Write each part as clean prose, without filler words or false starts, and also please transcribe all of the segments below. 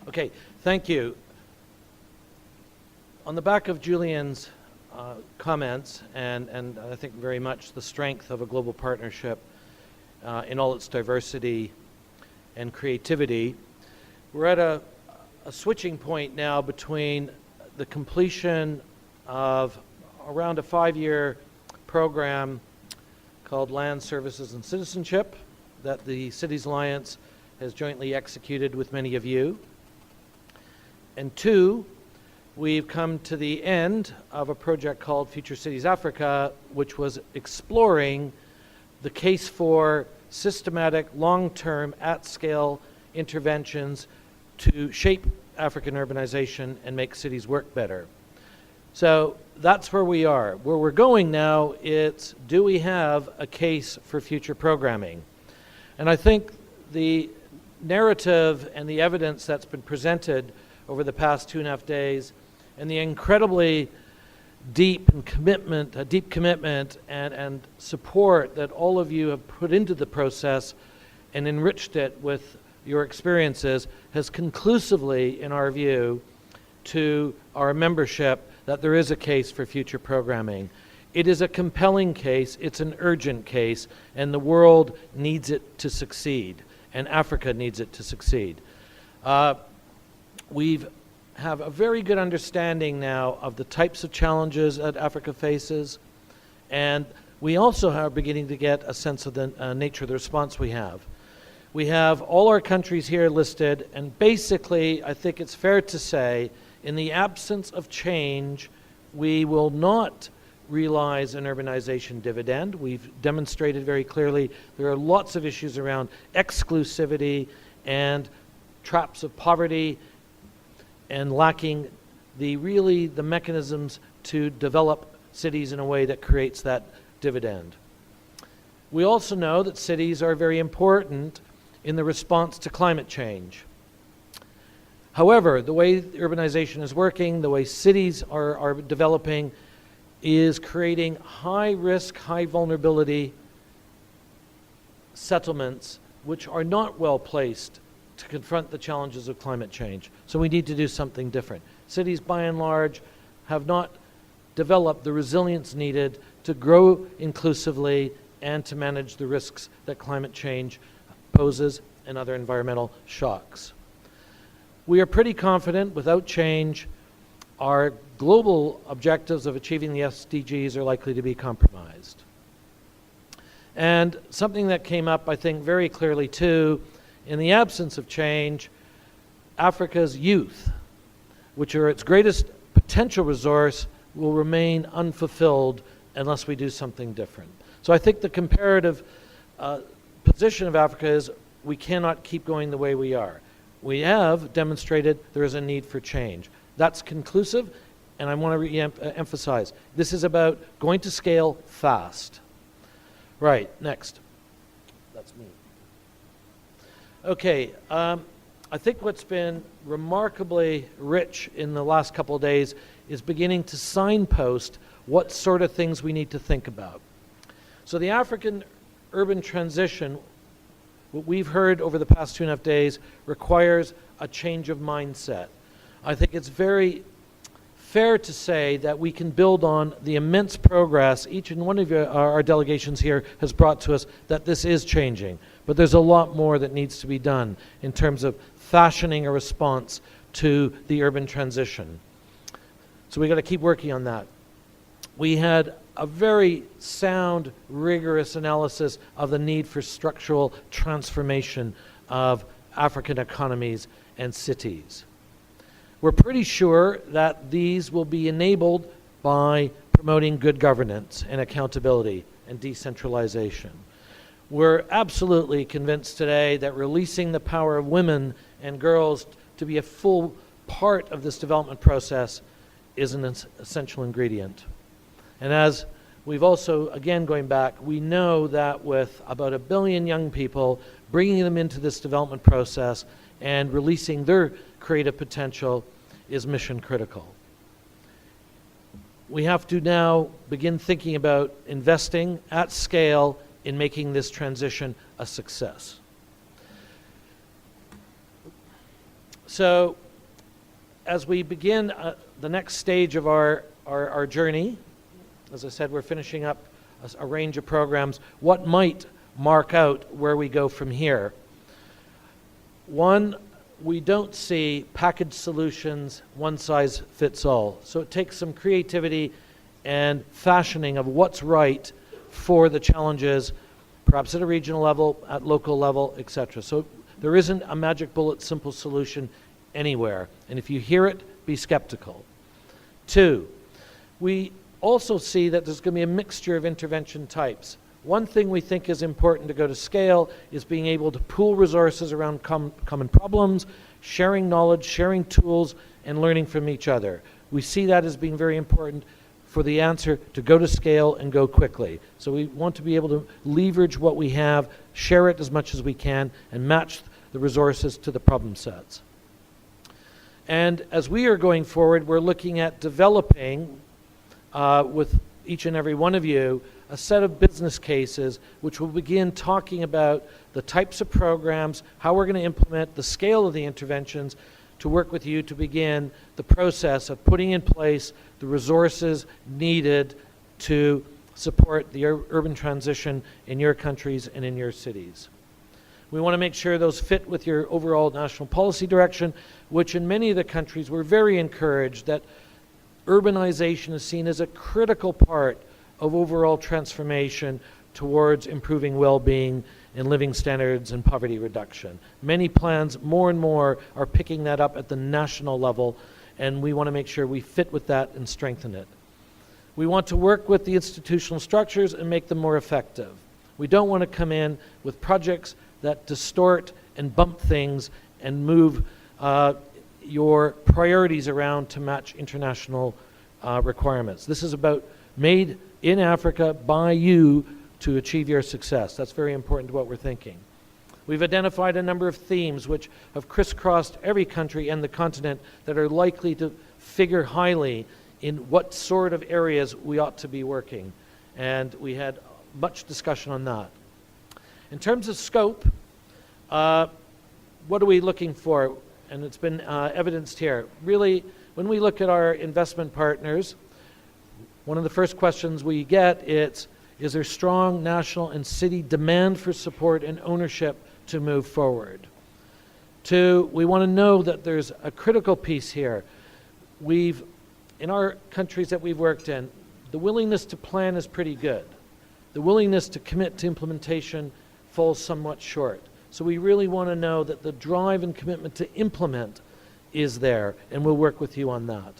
Okay, thank you. On the back of Julian's comments, and I think very much the strength of a global partnership in all its diversity and creativity, we're at a switching point now between the completion of around a 5-year program called Land Services and Citizenship that the Cities Alliance has jointly executed with many of you. And 2, we've come to the end of a project called Future Cities Africa, which was exploring the case for systematic, long-term, at-scale interventions to shape African urbanization and make cities work better. So that's where we are. Where we're going now, it's do we have a case for future programming? And I think the narrative and the evidence that's been presented over the past 2.5 days and the incredibly deep commitment and support that all of you have put into the process and enriched it with your experiences has conclusively, in our view, to our membership that there is a case for future programming. It is a compelling case, it's an urgent case, and the world needs it to succeed, and Africa needs it to succeed. We have a very good understanding now of the types of challenges that Africa faces, and we also are beginning to get a sense of the nature of the response we have. We have all our countries here listed, and basically, I think it's fair to say, in the absence of change, we will not realize an urbanization dividend. We've demonstrated very clearly there are lots of issues around exclusivity and traps of poverty and lacking the mechanisms to develop cities in a way that creates that dividend. We also know that cities are very important in the response to climate change. However, the way urbanization is working, the way cities are developing, is creating high-risk, high-vulnerability settlements which are not well-placed to confront the challenges of climate change. So we need to do something different. Cities, by and large, have not developed the resilience needed to grow inclusively and to manage the risks that climate change poses and other environmental shocks. We are pretty confident without change, our global objectives of achieving the SDGs are likely to be compromised. And something that came up, I think, very clearly too, in the absence of change, Africa's youth, which are its greatest potential resource, will remain unfulfilled unless we do something different. So I think the comparative position of Africa is we cannot keep going the way we are. We have demonstrated there is a need for change. That's conclusive, and I want to emphasize, this is about going to scale fast. Right, next. That's me. Okay, I think what's been remarkably rich in the last couple of days is beginning to signpost what sort of things we need to think about. So the African urban transition, what we've heard over the past 2.5 days, requires a change of mindset. I think it's very fair to say that we can build on the immense progress each and one of our delegations here has brought to us, that this is changing. But there's a lot more that needs to be done in terms of fashioning a response to the urban transition. So we got to keep working on that. We had a very sound, rigorous analysis of the need for structural transformation of African economies and cities. We're pretty sure that these will be enabled by promoting good governance and accountability and decentralization. We're absolutely convinced today that releasing the power of women and girls to be a full part of this development process is an essential ingredient. And as we've also, again going back, we know that with about 1 billion young people, bringing them into this development process and releasing their creative potential is mission critical. We have to now begin thinking about investing at scale in making this transition a success. So as we begin the next stage of our journey, as I said, we're finishing up a range of programs. What might mark out where we go from here? One, we don't see packaged solutions, one size fits all. So it takes some creativity and fashioning of what's right for the challenges, perhaps at a regional level, at local level, etc. So there isn't a magic bullet, simple solution anywhere. And if you hear it, be skeptical. Two, we also see that there's going to be a mixture of intervention types. One thing we think is important to go to scale is being able to pool resources around common problems, sharing knowledge, sharing tools, and learning from each other. We see that as being very important for the answer to go to scale and go quickly. So we want to be able to leverage what we have, share it as much as we can, and match the resources to the problem sets. And as we are going forward, we're looking at developing with each and every one of you a set of business cases which will begin talking about the types of programs, how we're going to implement the scale of the interventions to work with you to begin the process of putting in place the resources needed to support the urban transition in your countries and in your cities. We want to make sure those fit with your overall national policy direction, which in many of the countries we're very encouraged that urbanization is seen as a critical part of overall transformation towards improving well-being and living standards and poverty reduction. Many plans, more and more, are picking that up at the national level, and we want to make sure we fit with that and strengthen it. We want to work with the institutional structures and make them more effective. We don't want to come in with projects that distort and bump things and move your priorities around to match international requirements. This is about made in Africa by you to achieve your success. That's very important to what we're thinking. We've identified a number of themes which have crisscrossed every country and the continent that are likely to figure highly in what sort of areas we ought to be working. And we had much discussion on that. In terms of scope, what are we looking for? And it's been evidenced here. Really, when we look at our investment partners, one of the first questions we get is there strong national and city demand for support and ownership to move forward? Two, we want to know that there's a critical piece here. In our countries that we've worked in, the willingness to plan is pretty good. The willingness to commit to implementation falls somewhat short. So we really want to know that the drive and commitment to implement is there, and we'll work with you on that.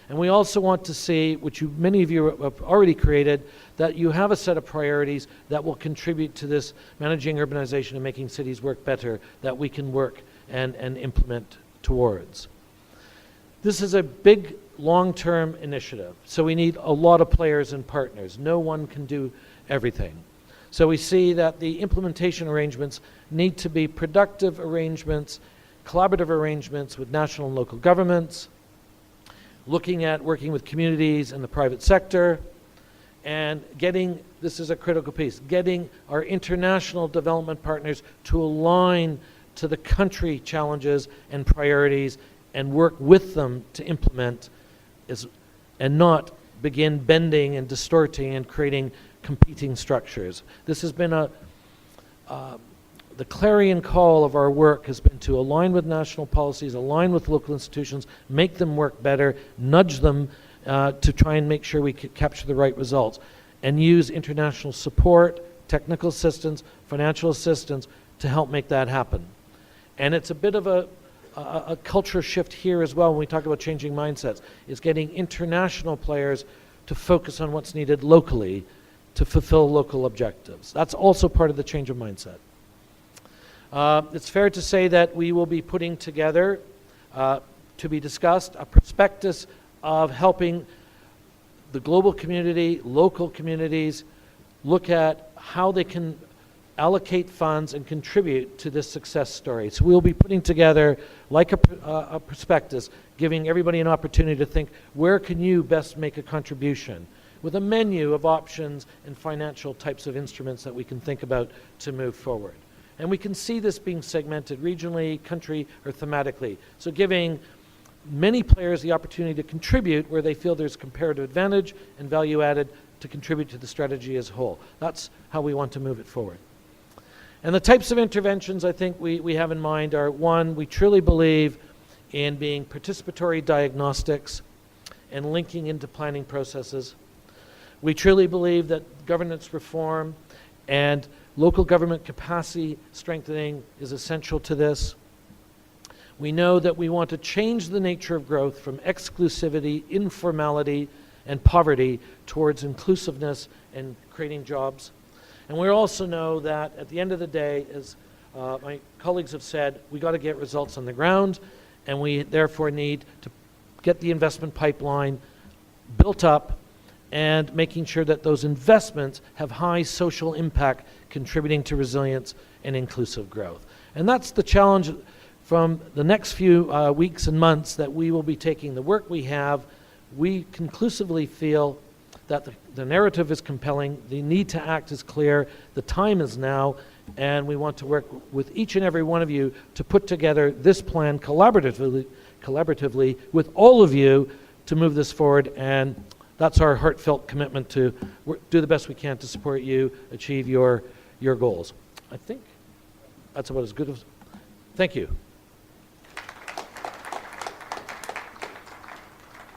And we also want to see, which many of you have already created, that you have a set of priorities that will contribute to this managing urbanization and making cities work better, that we can work and implement towards. This is a big long-term initiative, so we need a lot of players and partners. No one can do everything. So we see that the implementation arrangements need to be productive arrangements, collaborative arrangements with national and local governments, looking at working with communities and the private sector, and getting, this is a critical piece, getting our international development partners to align to the country challenges and priorities and work with them to implement and not begin bending and distorting and creating competing structures. This has been the clarion call of our work has been to align with national policies, align with local institutions, make them work better, nudge them to try and make sure we capture the right results, and use international support, technical assistance, financial assistance to help make that happen. And it's a bit of a culture shift here as well when we talk about changing mindsets, is getting international players to focus on what's needed locally to fulfill local objectives. That's also part of the change of mindset. It's fair to say that we will be putting together, to be discussed, a prospectus of helping the global community, local communities, look at how they can allocate funds and contribute to this success story. So we'll be putting together, like a prospectus, giving everybody an opportunity to think, where can you best make a contribution? With a menu of options and financial types of instruments that we can think about to move forward. And we can see this being segmented regionally, country, or thematically. So giving many players the opportunity to contribute where they feel there's comparative advantage and value added to contribute to the strategy as a whole. That's how we want to move it forward. And the types of interventions I think we have in mind are, one, we truly believe in being participatory diagnostics and linking into planning processes. We truly believe that governance reform and local government capacity strengthening is essential to this. We know that we want to change the nature of growth from exclusivity, informality, and poverty towards inclusiveness and creating jobs. And we also know that at the end of the day, as my colleagues have said, we got to get results on the ground, and we therefore need to get the investment pipeline built up and making sure that those investments have high social impact, contributing to resilience and inclusive growth. And that's the challenge from the next few weeks and months that we will be taking the work we have. We conclusively feel that the narrative is compelling, the need to act is clear, the time is now, and we want to work with each and every one of you to put together this plan collaboratively with all of you to move this forward. And that's our heartfelt commitment to do the best we can to support you achieve your goals. I think that's about as good as. Thank you.